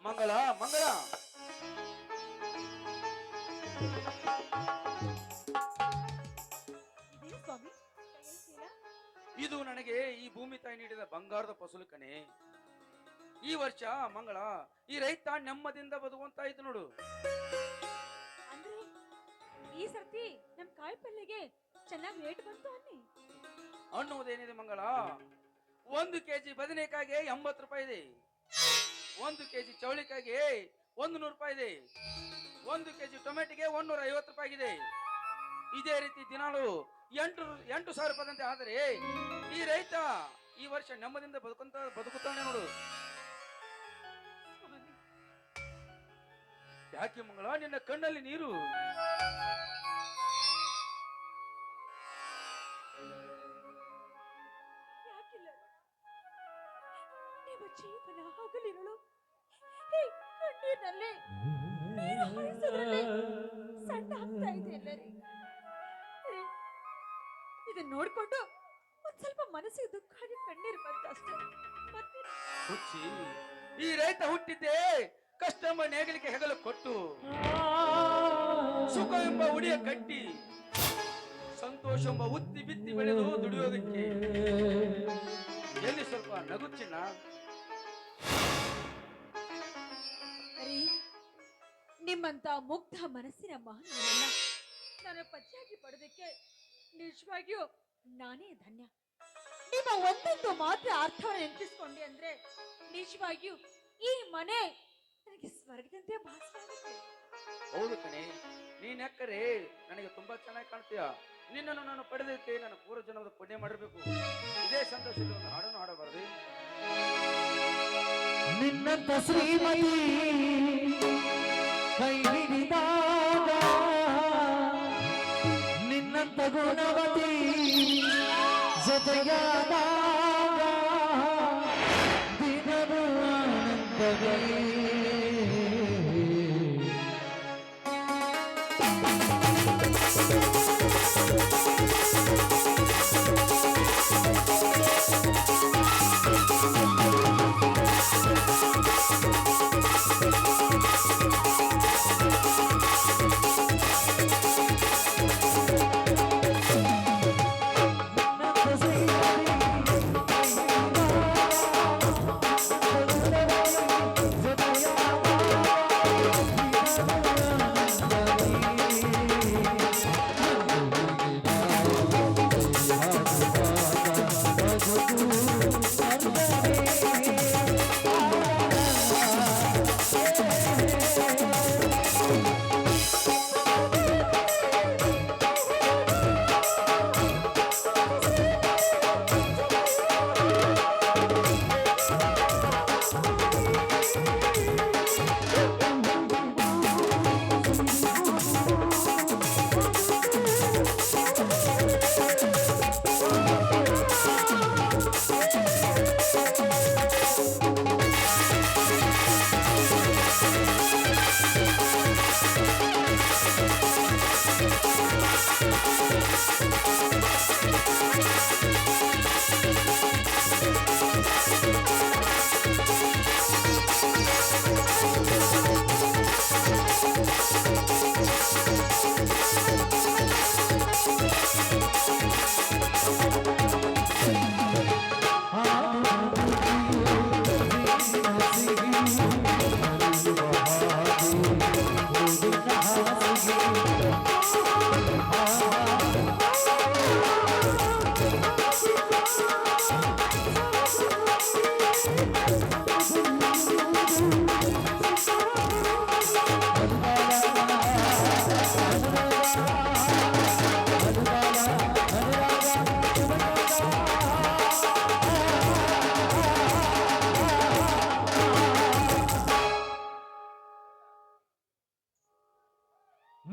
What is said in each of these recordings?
ಮಂಗಳ ಮಂಗಳ ಇದೇನು ಸ್ವಾಮಿ ಕೈಯಲ್ಲಿ ಚೀಲ? ಇದು ನನಗೆ ಈ ಭೂಮಿ ತಾಯಿ ನೀಡಿದ ಬಂಗಾರದ ಫಸಲು ಕಣೆ. ಈ ವರ್ಷ ಮಂಗಳ ಈ ರೈತ ನೆಮ್ಮದಿಯಿಂದ ಬದುಕುವಂತ ಇದ್ದು ನೋಡು. ಅಂದ್ರೆ ಈ ಸರ್ತಿ ನಮ್ ಕಾಯಿ ಪಲ್ಲೆಗೆ ಚೆನ್ನಾಗಿ ರೇಟ್ ಬಂತು ಅನ್ನಿ. ಅನ್ನುವುದೇನಿದೆ ಮಂಗಳ, 1 ಕೆಜಿ ಬದನೆಕಾಯಿಗೆ 80 ರೂಪಾಯಿ ಇದೆ, 1 ಕೆಜಿ ಚೌಳಿಕಾಯಿಗೆ 100 ರೂಪಾಯಿ ಇದೆ, 1 ಕೆಜಿ ಟೊಮೆಟೊಗೆ 150 ರೂಪಾಯಿ ಇದೆ. ಇದೇ ರೀತಿ ದಿನಾಲು 8,000 ರೂಪಾಯಿದಂತೆ ಆದರೆ ಈ ರೈತ ಈ ವರ್ಷ ನೆಮ್ಮದಿಯಿಂದ ಬದುಕುತ್ತಾನೆ ನೋಡು. ಸ್ವಾಮಿ, ಯಾಕೆ ಮಂಗಳ ನಿನ್ನ ಕಣ್ಣಲ್ಲಿ ನೀರು? ಯಾಕಿಲ್ಲ? ನಿಮ್ಮ ಜೀವನ ಹಗಲಿರುಳು ಈ ಕಣ್ಣೀರಿನಲ್ಲಿ ನೀರು ಹಾಯಿಸೋದ್ರಲ್ಲಿ ಸಣ್ಣ ಆಗ್ತಾ ಇದೆ ಎಲ್ಲರಿ. ಇದನ್ನ ನೋಡ್ಕೊಂಡು ಒಂದ್ ಸ್ವಲ್ಪ ಮನಸ್ಸಿಗೆ ದುಃಖ ಆಗಿ ಕಣ್ಣೀರು ಬಂತು ಅಷ್ಟೇ. ಮತ್ತೆ ಹುಚ್ಚಿ, ಈ ರೈತ ಹುಟ್ಟಿದ್ದೆ ಕಷ್ಟ ಎಂಬ ನೇಗಲಿಕೆ ಹೆಗಲು ಕೊಟ್ಟು, ಸುಖ ಎಂಬ ಉಡಿಯ ಕಟ್ಟಿ, ಸಂತೋಷ ಎಂಬ ಉತ್ತಿ ಬಿತ್ತಿ ಬೆಳೆದು ದುಡಿಯೋದಕ್ಕೆ. ಎಲ್ಲಿ ಸ್ವಲ್ಪ ನಗುಚ್ಚಿನ? ಅರೆ, ನಿಮ್ಮಂತ ಮುಗ್ಧ ಮನಸ್ಸಿನ ಮಾನವನನ್ನ ನಾನು ಪತಿಯಾಗಿ ಪಡೆದಕ್ಕೆ ನಿಜವಾಗಿಯೂ ನಾನೇ ಧನ್ಯ. ನಿಮ್ಮ ಒಂದೊಂದು ಮಾತ್ರ ಅರ್ಥವನ್ನು ನೆನಪಿಸ್ಕೊಂಡೆ ಅಂದ್ರೆ ನಿಜವಾಗಿಯೂ ಈ ಮನೆ ನನಗೆ ಸ್ವರ್ಗದಂತೆ ಭಾಸವಾಗುತ್ತೆ. ಹೌದು ಕಣೆ, ನೀನ್ ಯಾಕರೆ ನನಗೆ ತುಂಬಾ ಚೆನ್ನಾಗಿ ಕಾಣ್ತೀಯ. ನಿನ್ನನ್ನು ನಾನು ಪಡೆದಕ್ಕೆ ನನ್ನ ಪೂರ್ವ ಜನ್ಮದ ಪುಣ್ಯ ಮಾಡಿರ್ಬೇಕು. ಇದೇ ಸಂತೋಷದಲ್ಲಿ ಒಂದು ಹಾಡನ್ನು ಹಾಡಬಾರದು? ನಿನ್ನಂತ ಶ್ರೀಮತಿ ಕೈ ಹಿಡಿದಾಗ, ನಿನ್ನಂತ ಗುಣವತಿ ಜೊತೆಯಾದಾಗ ದಿನವೂ ಆನಂದವೇ.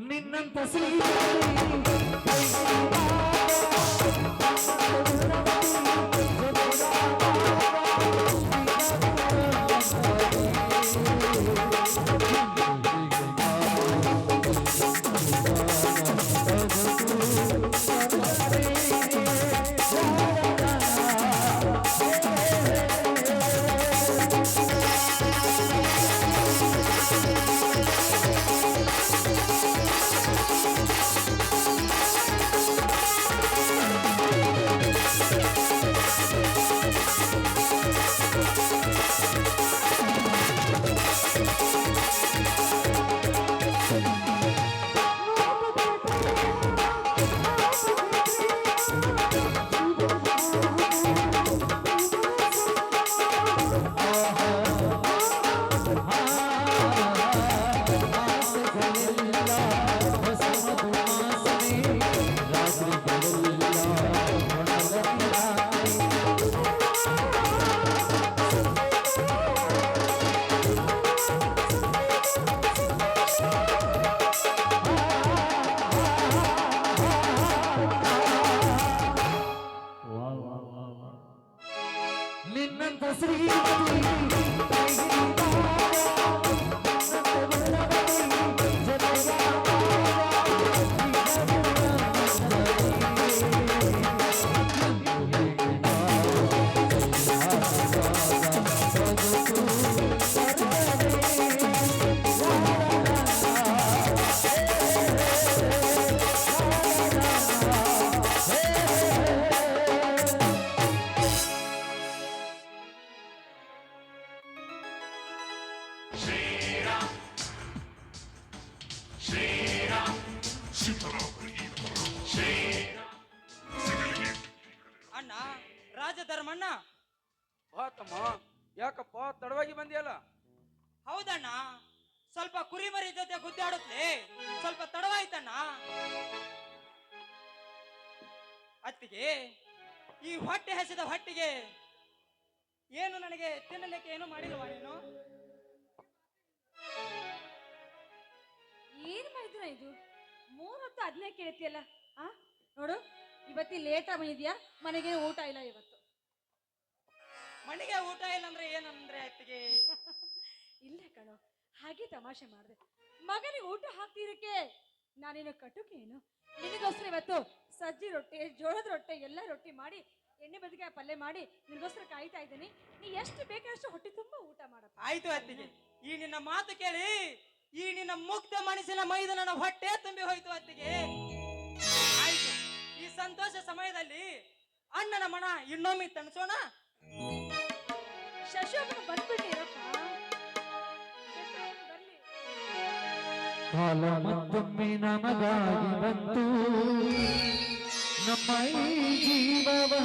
ನಿನ್ನಂತ ಶ್ರೀಮತಿ ಅಣ್ಣ ರಾಜಧರ್ಮಣ್ಣ. ಬಾ ತಮ್ಮ, ಯಾಕಪ್ಪ ತಡವಾಗಿ ಬಂದಿಯಲ್ಲ? ಹೌದಣ್ಣ, ಸ್ವಲ್ಪ ಕುರಿಮರಿ ಜೊತೆ ಗುದ್ದಾಡುತ್ತೆ, ಸ್ವಲ್ಪ ತಡವಾಯ್ತಣ್ಣ. ಅತ್ತಿಗೆ, ಈ ಹೊಟ್ಟೆ ಹಸಿದ ಹೊಟ್ಟಿಗೆ ಏನು ನನಗೆ ತಿನ್ನಲಿಕ್ಕೆ ಏನು ಮಾಡಿಲ್ವಾ ನೀನು? ಏನ್ ಮಾಡಿದ್ರ ಇದು? 3 ಹೊತ್ತು ಅದನ್ನೇ ಕೇಳ್ತಿಯಲ್ಲ. ಆ ನೋಡು, ಇವತ್ತಿ ಲೇಟ್ ಆಗಿ ಬಂದಿದ್ಯಾ, ಮನೆಗೆ ಊಟ ಇಲ್ಲ ಇವತ್ತು. ಮನೆಗೆ ಊಟ ಇಲ್ಲ ಅಂದ್ರೆ ಏನಂದ್ರೆ ಅತ್ತಿಗೆ? ಇಲ್ಲ ಕಣೋ, ಹಾಗೆ ತಮಾಷೆ ಮಾಡಿದೆ. ಮಗನಿಗೆ ಊಟ ಹಾಕ್ತಿರಕ್ಕೆ ನಾನೇನು ಕಟುಕೇನು? ನಿನಗೋಸ್ಕರ ಇವತ್ತು ಸಜ್ಜಿ ರೊಟ್ಟಿ, ಜೋಳದ ರೊಟ್ಟೆ, ಎಲ್ಲ ರೊಟ್ಟಿ ಮಾಡಿ ಎಣ್ಣೆ ಬದಿಗೆ ಪಲ್ಯ ಮಾಡಿ ನಿನಗೋಸ್ಕರ ಕಾಯ್ತಾ ಇದ್ದೀನಿ. ನೀ ಎಷ್ಟು ಬೇಕಷ್ಟು ಹೊಟ್ಟೆ ತುಂಬಾ ಊಟ ಮಾಡಪ್ಪ. ಆಯ್ತು ಅತ್ತಿಗೆ, ಈ ನಿನ್ನ ಮಾತು ಕೇಳಿ ಈ ನಿನ್ನ ಮುಗ್ಧ ಮನಸ್ಸಿನ ಮೈದ ನನ್ನ ಹೊಟ್ಟೆ ತುಂಬಿ ಹೋಯ್ತು ಅತ್ತಿಗೆ. ಆಯ್ತು, ಈ ಸಂತೋಷ ಸಮಯದಲ್ಲಿ ಅಣ್ಣನ ಮನ ಇನ್ನೊಮ್ಮೆ ತಣಿಸೋಣ. ಶಶೋಕನ ಬಂದ್ಬಿಟ್ಟಿರಪ್ಪ, ಬರ್ಲಿ. ಕಾಲ ಮತ್ತೊಮ್ಮೆ ನಮಗಾಗಿ ಬಂತು, ನಮ್ಮ ಈ ಜೀವವಂದಾಗಲದು.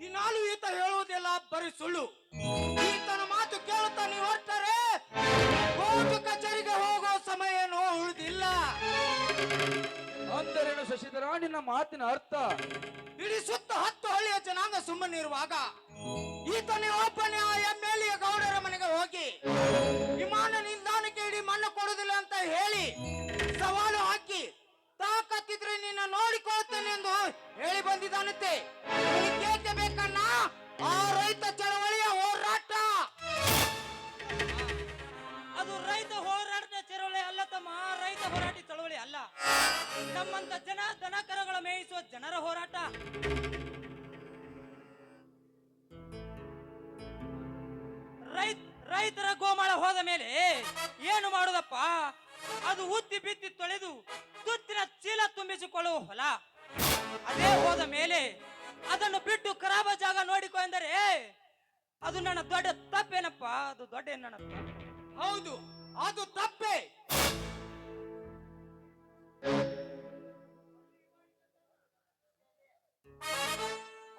ದಿನಾಲು ಈತ ಹೇಳುವುದೆಲ್ಲ ಬರೀ ಸುಳ್ಳು. ಈತನ ಮಾತು ಕೇಳುತ್ತಾ ನೀವು ಹೊರಟರೆ ಕೋರ್ಟು ಕಚೇರಿಗೆ ಹೋಗೋ ಸಮಯ ಏನೋ ಉಳಿದಿಲ್ಲ. ಅಂದರೇನು ಶಶಿಧರ ನಿನ್ನ ಮಾತಿನ ಅರ್ಥ? ಇಡೀ ಸುತ್ತ 10 ಹಳ್ಳಿಯ ಜನಾಂಗ ಸುಮ್ಮನಿರುವಾಗ ಈತನೇ ಒಬ್ಬನೇ ಆ ಎಮ್ಮೆಲಿಯ ಗೌಡರ ಮನೆಗೆ ಹೋಗಿ ವಿಮಾನ ನಿಲ್ದಾಣಕ್ಕೆ ಇಡೀ ಮಣ್ಣು ಕೊಡುವುದಿಲ್ಲ ಅಂತ ಹೇಳಿ ಸವಾಲು ಹಾಕಿ ತಾಕತ್ತಿದ್ರೆ ನಿನ್ನ ನೋಡಿಕೊಳ್ತೇನೆ ಎಂದು ಹೇಳಿ ಬಂದಿದ್ದಾನಂತೆ. ಕೇಕೆ ಬೇಕನ್ನ ಆ ರೈತ ಚಳವಳಿಯ ಹೋರಾಟ. ನಮ್ಮಂತ ಜನ ದನಕರಗಳ ಮೇಯಿಸುವ ಜನರ ಹೋರಾಟ. ರೈತರ ಗೋಮಾಳ ಹೋದ ಮೇಲೆ ಏನು ಮಾಡುದಪ್ಪ? ಅದು ಉತ್ತಿ ಬಿತ್ತಿ ತೊಳೆದು ತುತ್ತಿನ ಚೀಲ ತುಂಬಿಸಿಕೊಳ್ಳುವ ಹೊಲ. ಅದೇ ಹೋದ ಮೇಲೆ ಅದನ್ನು ಬಿಟ್ಟು ಖರಾಬ ಜಾಗ ನೋಡಿಕೊ ಎಂದರೆ ಅದು ನನ್ನ ದೊಡ್ಡ ತಪ್ಪೇನಪ್ಪ? ಅದು ದೊಡ್ಡ ನನ್ನ ತಪ್ಪು. ಹೌದು, ಅದು ತಪ್ಪೇ.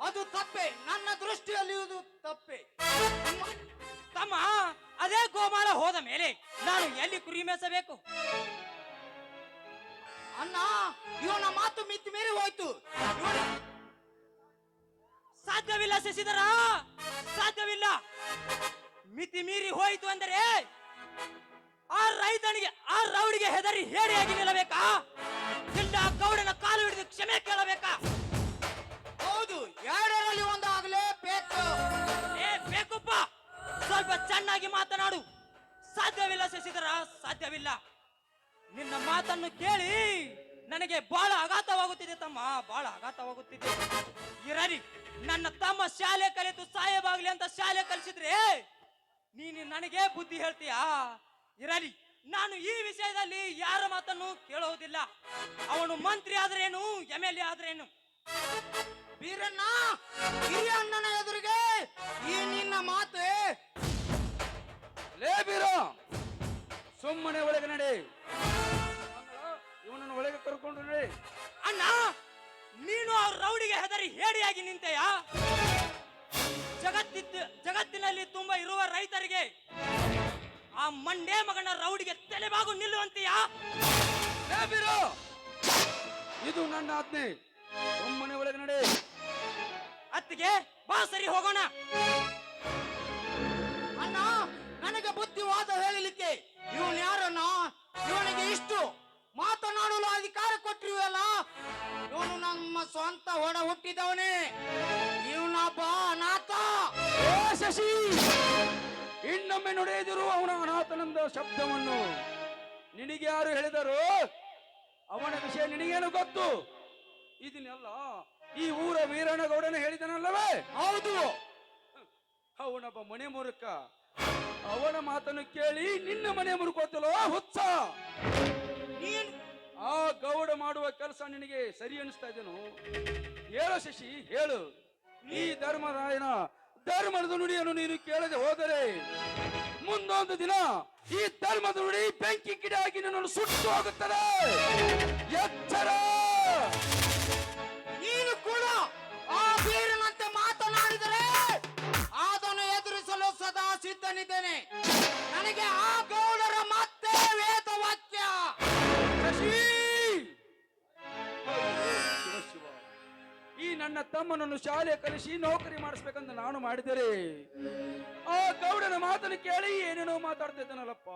ಅದು ತಪ್ಪೆ, ನನ್ನ ದೃಷ್ಟಿಯಲ್ಲಿ ಇದು ತಪ್ಪೆ. ತಮ್ಮ, ಅದೇ ಗೋಮಾಳ ಹೋದ ಮೇಲೆ ನಾನು ಎಲ್ಲಿ ಕುರಿ ಮೇಸಬೇಕು? ಅಣ್ಣ, ಇವನ ಮಾತು ಮಿತಿ ಮೀರಿ ಹೋಯ್ತು. ಸಾಧ್ಯವಿಲ್ಲ ಶಶಿಧರ, ಸಾಧ್ಯವಿಲ್ಲ. ಮಿತಿ ಮೀರಿ ಹೋಯಿತು ಅಂದರೆ ಆ ರೈತನಿಗೆ, ಆ ರೌಡಿಗೆ ಹೆದರಿ ಹೇಡಿಯಾಗಿ ನಿಲ್ಲಬೇಕಾ? ಇಲ್ಲ ಗೌಡನ ಕಾಲು ಹಿಡಿದು ಕ್ಷಮೆ ಕೇಳಬೇಕಾ? ಹೌದು, ಎರಡರಲ್ಲಿ ಒಂದಾಗಲೇಬೇಕು. ಬೇಕಪ್ಪ, ಸ್ವಲ್ಪ ಚೆನ್ನಾಗಿ ಮಾತನಾಡು. ಸಾಧ್ಯವಿಲ್ಲ ಶಶಿಧರ, ಸಾಧ್ಯವಿಲ್ಲ. ನಿನ್ನ ಮಾತನ್ನು ಕೇಳಿ ನನಗೆ ಬಹಳ ಆಘಾತವಾಗುತ್ತಿದೆ ತಮ್ಮ, ಬಹಳ ಆಘಾತವಾಗುತ್ತಿದೆ. ಇರಲಿ, ನನ್ನ ತಮ್ಮ ಶಾಲೆ ಕಲಿತು ಸಾಯಬಾಗ್ಲಿ ಅಂತ ಶಾಲೆ ಕಲಿಸಿದ್ರೆ ನೀನು ನನಗೆ ಬುದ್ಧಿ ಹೇಳ್ತೀಯಾ? ಇರಲಿ, ನಾನು ಈ ವಿಷಯದಲ್ಲಿ ಯಾರ ಮಾತನ್ನು ಕೇಳುವುದಿಲ್ಲ. ಅವನು ಮಂತ್ರಿ ಆದ್ರೇನು, MLA ಆದ್ರೇನು. ಬೀರಣ್ಣ, ಹಿರಿಯ ಅಣ್ಣನ ಎದುರಿಗೆ ಈ ನಿನ್ನ ಮಾತು? ಲೇ ಬೀರೋ, ಸುಮ್ಮನೆ ಒಳಗೆ ನಡೆ. ಇವನನ್ನು ಒಳಗೆ ಕರ್ಕೊಂಡು ನಡೆ. ಅಣ್ಣ, ನೀನು ಆ ರೌಡಿಗೆ ಹೆದರಿ ಹೇಡಿಯಾಗಿ ನಿಂತೆಯಾ? ಜಗತ್ತಿನಲ್ಲಿ ತುಂಬಾ ಇರುವ ರೈತರಿಗೆ ಆ ಮಂಡೇ ಮಗನ ರೌಡಿಗೆ ತಲೆಬಾಗು ನಿಲ್ಲುವಂತೆಯಾ? ಲೇ ಬೀರೋ, ಇದು ನನ್ನ ಆಜ್ಞೆ. ಸುಮ್ಮನೆ ಒಳಗೆ ನಡೆ. ಅತ್ತಿಗೆ ಬಾ, ಸರಿ ಹೋಗೋಣ. ಅಣ್ಣ, ನನಗೆ ಬುದ್ಧಿವಾದ ಹೇಳಲಿಕ್ಕೆ ಇವನು ಯಾರಣ್ಣ? ಇವನಿಗೆ ಇಷ್ಟು ಮಾತನಾಡಲು ಅಧಿಕಾರ ಕೊಟ್ಟಿರುವಲ್ಲ. ಇವನು ನಮ್ಮ ಸ್ವಂತ ಹೊಡ ಹುಟ್ಟಿದವನೇ. ಇವನೊಬ್ಬ ಅನಾಥ. ಏ ಶಶಿ, ಇನ್ನೊಮ್ಮೆ ನುಡಿದಿರು ಅವನ ಅನಾಥನಂದ ಶಬ್ದವನ್ನು. ನಿನಗೆ ಯಾರು ಹೇಳಿದರು? ಅವನ ವಿಷಯ ನಿನಗೇನು ಗೊತ್ತು? ಇದನ್ನೆಲ್ಲ ಈ ಊರ ವೀರಣ್ಣಗೌಡನ ಹೇಳಿದನಲ್ಲವೇ? ಹೌದು. ಅವನೊಬ್ಬ ಮನೆ ಮುರುಕ. ಅವನ ಮಾತನ್ನು ಕೇಳಿ ನಿನ್ನ ಮನೆ ಮುರುಕೋತಲೋ ಹುಚ್ಚ? ಆ ಗೌಡ ಮಾಡುವ ಕೆಲಸ ನಿನಗೆ ಸರಿ ಅನಿಸ್ತಾ ಇದ್ದೇನು? ಹೇಳು ಶಶಿ, ಹೇಳು. ಈ ಧರ್ಮರಾಯನ ಧರ್ಮದ ನುಡಿಯನ್ನು ನೀನು ಕೇಳದೆ ಹೋದರೆ ಮುಂದೊಂದು ದಿನ ಈ ಧರ್ಮದ ನುಡಿ ಬೆಂಕಿ ಗಿಡಾಗಿ ನಿನ್ನನ್ನು ಸುಟ್ಟು ಹೋಗುತ್ತದೆ. ಎಚ್ಚರ! ನೀನು ಕೂಡ ಆ ವೀರನಂತೆ ಮಾತನಾಡಿದರೆ ಅದನ್ನು ಎದುರಿಸಲು ಸದಾ ಸಿದ್ಧನಿದ್ದೇನೆ. ನನಗೆ ಆ ಗೌಡರ ಮತ್ತೆ ವೇದ ವಾಕ್ಯ. ಶಶಿ! ಶಿವ ಶಿವ, ಈ ನನ್ನ ತಮ್ಮನನ್ನು ಶಾಲೆ ಕಲಿಸಿ ನೌಕರಿ ಮಾಡಿಸ್ಬೇಕಂತ ನಾನು ಮಾಡಿದರೆ ಆ ಗೌಡನ ಮಾತನ್ನು ಕೇಳಿ ಏನೇನೋ ಮಾತಾಡ್ತಿದ್ದಾನಲ್ಲಪ್ಪ.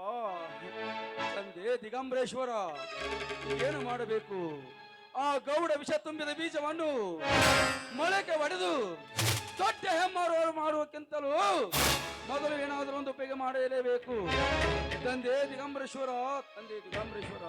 ತಂದೆ ದಿಗಂಬರೇಶ್ವರ, ಏನು ಮಾಡಬೇಕು? ಆ ಗೌಡ ವಿಷ ತುಂಬಿದ ಬೀಜವನ್ನು ಮೊಳಕೆ ಒಡೆದು ದೊಡ್ಡ ಹೆಮ್ಮಾರು ಮಾಡುವಕ್ಕಿಂತಲೂ ಮೊದಲು ಏನಾದರೂ ಒಂದು ಉಪಯೋಗ ಮಾಡಲೇಬೇಕು. ತಂದೆ ದಿಗಂಬರೇಶ್ವರ, ತಂದೆ ದಿಗಂಬರೇಶ್ವರ.